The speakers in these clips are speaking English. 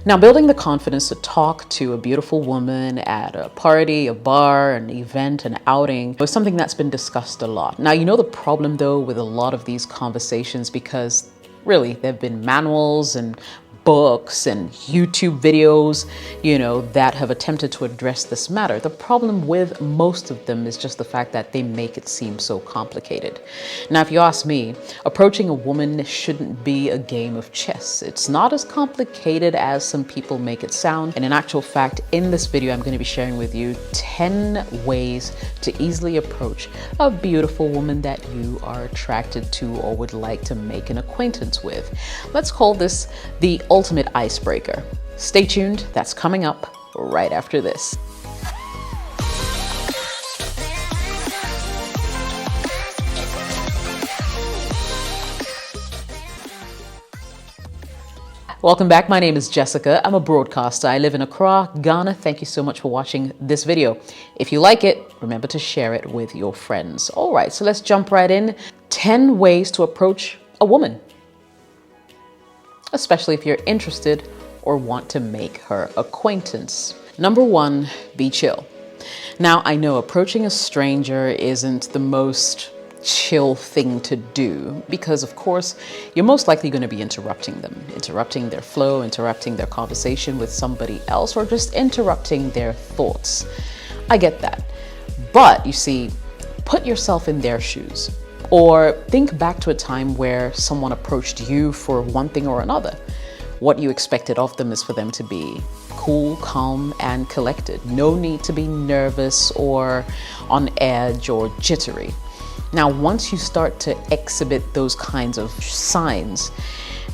Now, building the confidence to talk to a beautiful woman at a party, a bar, an event, an outing is something that's been discussed a lot. Now, you know the problem though with a lot of these conversations, because really there have been manuals and books and YouTube videos, that have attempted to address this matter. The problem with most of them is just the fact that they make it seem so complicated. Now, if you ask me, approaching a woman shouldn't be a game of chess. It's not as complicated as some people make it sound. And in actual fact, in this video, I'm going to be sharing with you 10 ways to easily approach a beautiful woman that you are attracted to or would like to make an acquaintance with. Let's call this the ultimate icebreaker. Stay tuned, that's coming up right after this. Welcome back. My name is Jessica. I'm a broadcaster. I live in Accra, Ghana. Thank you so much for watching this video. If you like it, remember to share it with your friends. All right, so let's jump right in. 10 ways to approach a woman, especially if you're interested or want to make her acquaintance. Number 1, be chill. Now, I know approaching a stranger isn't the most chill thing to do because, of course, you're most likely going to be interrupting them, interrupting their flow, interrupting their conversation with somebody else, or just interrupting their thoughts. I get that. But you see, put yourself in their shoes. Or think back to a time where someone approached you for one thing or another. What you expected of them is for them to be cool, calm, and collected. No need to be nervous or on edge or jittery. Now, once you start to exhibit those kinds of signs,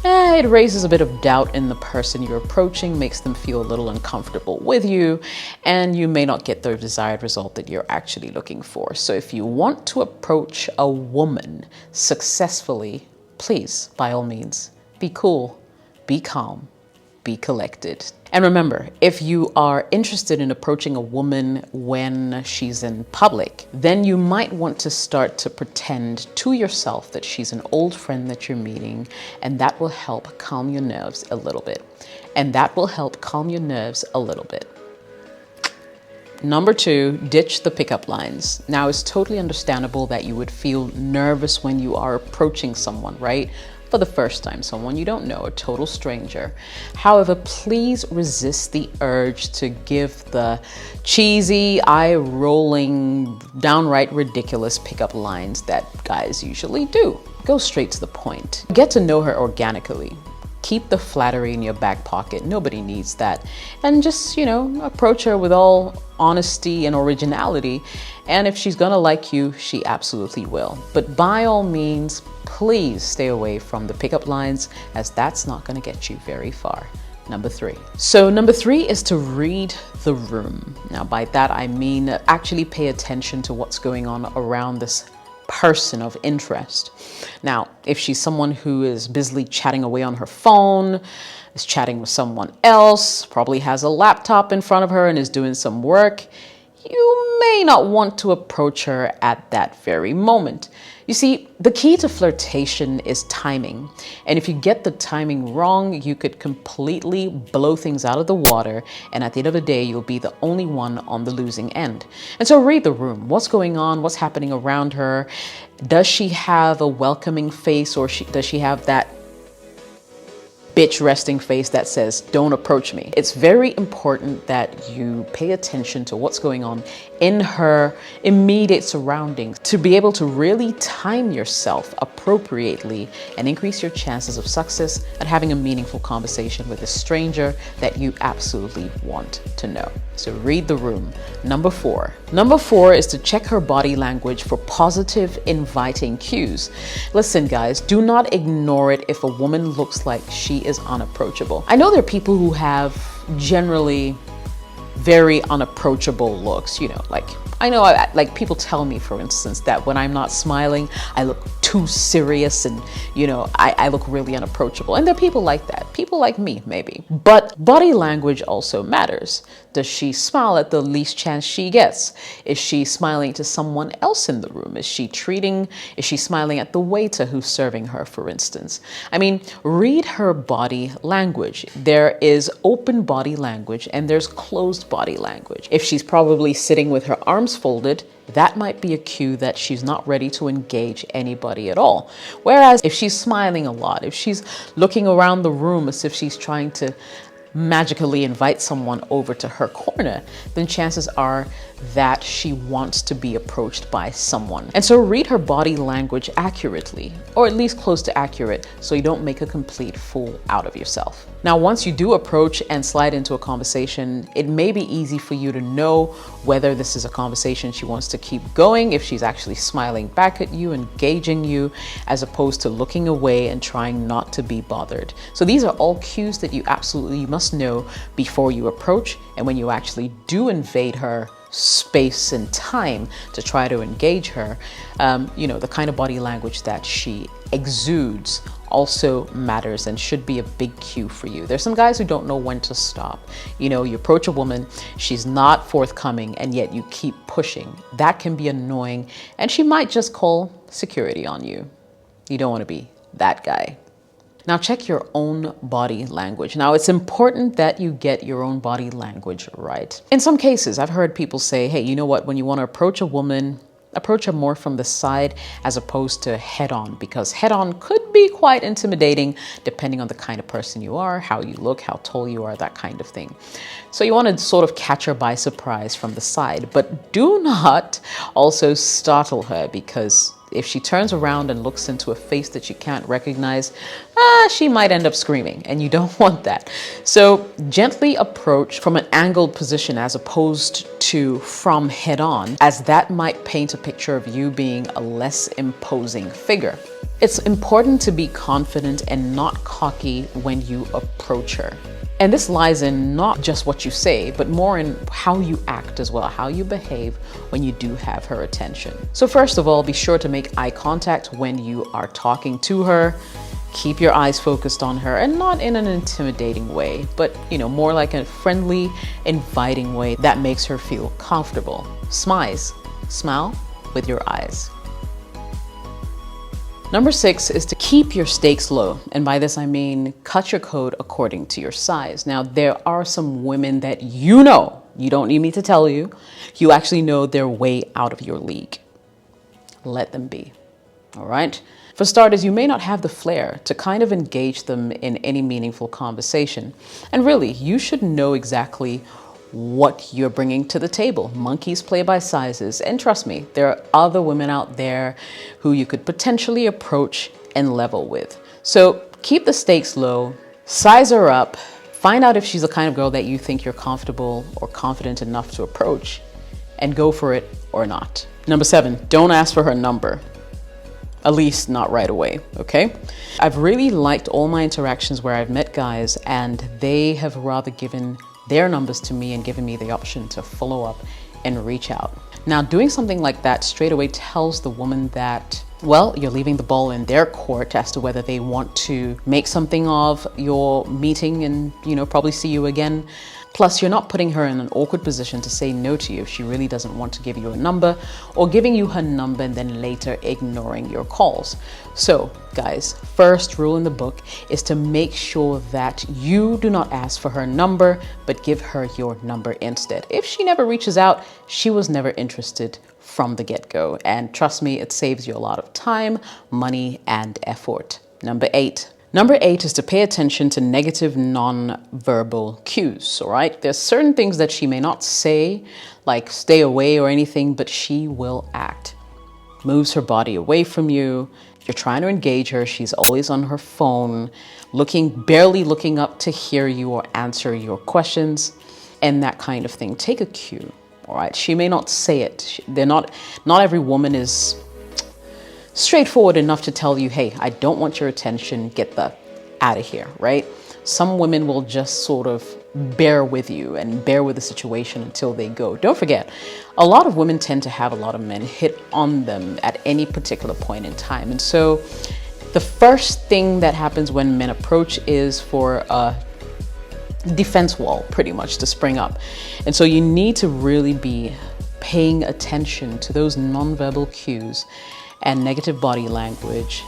it raises a bit of doubt in the person you're approaching, makes them feel a little uncomfortable with you, and you may not get the desired result that you're actually looking for. So if you want to approach a woman successfully, please, by all means, be cool, be calm, be collected. And remember, if you are interested in approaching a woman when she's in public, then you might want to start to pretend to yourself that she's an old friend that you're meeting, and that will help calm your nerves a little bit. Number 2, ditch the pickup lines. Now, it's totally understandable that you would feel nervous when you are approaching someone, right? For the first time, someone you don't know, a total stranger. However, please resist the urge to give the cheesy, eye-rolling, downright ridiculous pickup lines that guys usually do. Go straight to the point. Get to know her organically. Keep the flattery in your back pocket. Nobody needs that. And just, approach her with all honesty and originality. And if she's gonna like you, she absolutely will. But by all means, please stay away from the pickup lines, as that's not gonna get you very far. Number 3. So number 3 is to read the room. Now, by that I mean actually pay attention to what's going on around this person of interest. Now, if she's someone who is busily chatting away on her phone, is chatting with someone else, probably has a laptop in front of her and is doing some work, you may not want to approach her at that very moment. You see, the key to flirtation is timing. And if you get the timing wrong, you could completely blow things out of the water. And at the end of the day, you'll be the only one on the losing end. And so read the room. What's going on? What's happening around her? Does she have a welcoming face, or does she have that bitch resting face that says, don't approach me? It's very important that you pay attention to what's going on in her immediate surroundings to be able to really time yourself appropriately and increase your chances of success at having a meaningful conversation with a stranger that you absolutely want to know. So read the room. Number 4. Number 4 is to check her body language for positive, inviting cues. Listen, guys, do not ignore it if a woman looks like she is unapproachable. I know there are people who have generally very unapproachable looks, like I know, like people tell me, for instance, that when I'm not smiling, I look too serious and, I look really unapproachable. And there are people like that. People like me, maybe. But body language also matters. Does she smile at the least chance she gets? Is she smiling to someone else in the room? Is she smiling at the waiter who's serving her, for instance? I mean, read her body language. There is open body language and there's closed body language. If she's probably sitting with her arms folded, that might be a cue that she's not ready to engage anybody at all. Whereas if she's smiling a lot, if she's looking around the room as if she's trying to magically invite someone over to her corner, then chances are that she wants to be approached by someone. And so read her body language accurately, or at least close to accurate, so you don't make a complete fool out of yourself. Now, once you do approach and slide into a conversation, it may be easy for you to know whether this is a conversation she wants to keep going, if she's actually smiling back at you, engaging you, as opposed to looking away and trying not to be bothered. So these are all cues that you absolutely must know before you approach, and when you actually do invade her space and time to try to engage her, the kind of body language that she exudes also matters and should be a big cue for you. There's some guys who don't know when to stop. You approach a woman, she's not forthcoming, and yet you keep pushing. That can be annoying, and she might just call security on you. You don't want to be that guy. Now check your own body language. Now it's important that you get your own body language right. In some cases, I've heard people say, hey, you know what, when you want to approach a woman, approach her more from the side as opposed to head on, because head on could be quite intimidating depending on the kind of person you are, how you look, how tall you are, that kind of thing. So you want to sort of catch her by surprise from the side, but do not also startle her, because if she turns around and looks into a face that you can't recognize, she might end up screaming, and you don't want that. So gently approach from an angled position as opposed to from head on, as that might paint a picture of you being a less imposing figure. It's important to be confident and not cocky when you approach her. And this lies in not just what you say, but more in how you act as well, how you behave when you do have her attention. So first of all, be sure to make eye contact when you are talking to her. Keep your eyes focused on her, and not in an intimidating way, but more like a friendly, inviting way that makes her feel comfortable. Smile with your eyes. Number 6 is to keep your stakes low. And by this, I mean, cut your coat according to your size. Now, there are some women that you don't need me to tell you, you actually know they're way out of your league. Let them be, all right? For starters, you may not have the flair to kind of engage them in any meaningful conversation. And really, you should know exactly what you're bringing to the table. Monkeys play by sizes. And trust me, there are other women out there who you could potentially approach and level with. So keep the stakes low, size her up, find out if she's the kind of girl that you think you're comfortable or confident enough to approach, and go for it or not. Number 7, don't ask for her number. At least not right away, okay? I've really liked all my interactions where I've met guys and they have rather given their numbers to me and given me the option to follow up and reach out. Now, doing something like that straight away tells the woman that, well, you're leaving the ball in their court as to whether they want to make something of your meeting and, probably see you again. Plus, you're not putting her in an awkward position to say no to you if she really doesn't want to give you a number, or giving you her number and then later ignoring your calls. So, guys, first rule in the book is to make sure that you do not ask for her number, but give her your number instead. If she never reaches out, she was never interested from the get-go. And trust me, it saves you a lot of time, money, and effort. Number 8. Number 8 is to pay attention to negative non-verbal cues, all right? There's certain things that she may not say, like stay away or anything, but she will act. Moves her body away from you. If you're trying to engage her, she's always on her phone, barely looking up to hear you or answer your questions, and that kind of thing. Take a cue, all right? She may not say it. Not every woman is straightforward enough to tell you, hey, I don't want your attention, get the out of here, right? Some women will just sort of bear with you and bear with the situation until they go. Don't forget, a lot of women tend to have a lot of men hit on them at any particular point in time. And so the first thing that happens when men approach is for a defense wall pretty much to spring up. And so you need to really be paying attention to those nonverbal cues and negative body language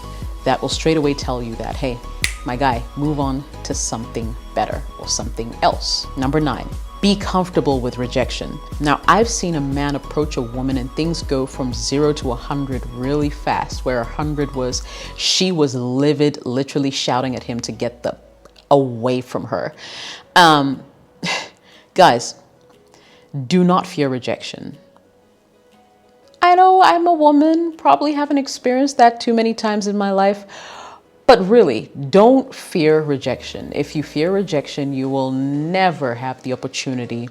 that will straight away tell you that, hey, my guy, move on to something better or something else. Number 9, be comfortable with rejection. Now, I've seen a man approach a woman and things go from 0 to 100 really fast, where 100 was, she was livid, literally shouting at him to get the away from her. Guys, do not fear rejection. I know I'm a woman, probably haven't experienced that too many times in my life, but really, don't fear rejection. If you fear rejection, you will never have the opportunity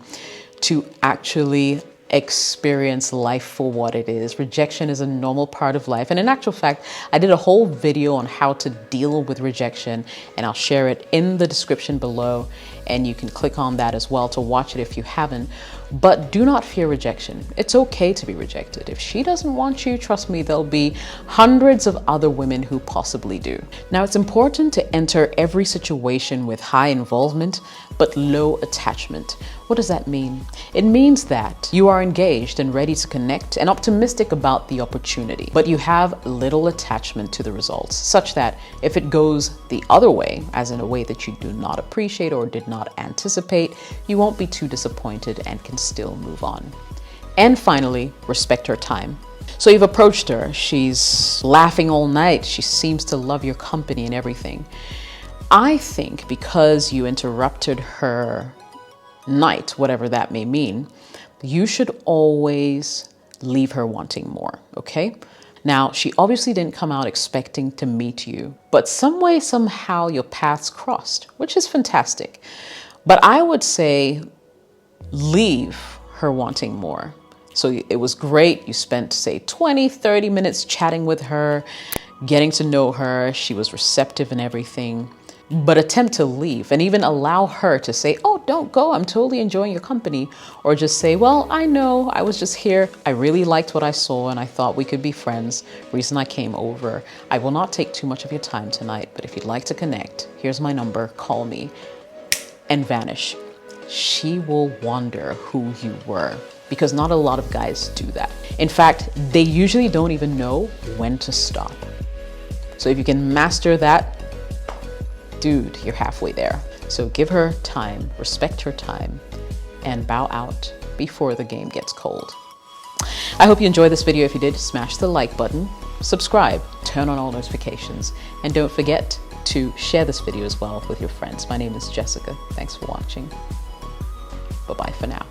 to actually experience life for what it is. Rejection is a normal part of life. And in actual fact, I did a whole video on how to deal with rejection, and I'll share it in the description below. And you can click on that as well to watch it if you haven't. But do not fear rejection. It's okay to be rejected. If she doesn't want you, trust me, there'll be hundreds of other women who possibly do. Now, it's important to enter every situation with high involvement, but low attachment. What does that mean? It means that you are engaged and ready to connect and optimistic about the opportunity, but you have little attachment to the results, such that if it goes the other way, as in a way that you do not appreciate or did not anticipate, you won't be too disappointed and can still move on. And finally, respect her time. So you've approached her, she's laughing all night, she seems to love your company and everything. I think because you interrupted her night, whatever that may mean, you should always leave her wanting more, okay? Now, she obviously didn't come out expecting to meet you, but some way, somehow your paths crossed, which is fantastic. But I would say leave her wanting more. So it was great. You spent, say, 20, 30 minutes chatting with her, getting to know her. She was receptive and everything. But attempt to leave and even allow her to say, oh, don't go, I'm totally enjoying your company. Or just say, well, I know, I was just here. I really liked what I saw and I thought we could be friends. Reason I came over. I will not take too much of your time tonight, but if you'd like to connect, here's my number, call me, and vanish. She will wonder who you were, because not a lot of guys do that. In fact, they usually don't even know when to stop. So if you can master that, dude, you're halfway there. So give her time, respect her time, and bow out before the game gets cold. I hope you enjoyed this video. If you did, smash the like button, subscribe, turn on all notifications, and don't forget to share this video as well with your friends. My name is Jessica. Thanks for watching. Bye-bye for now.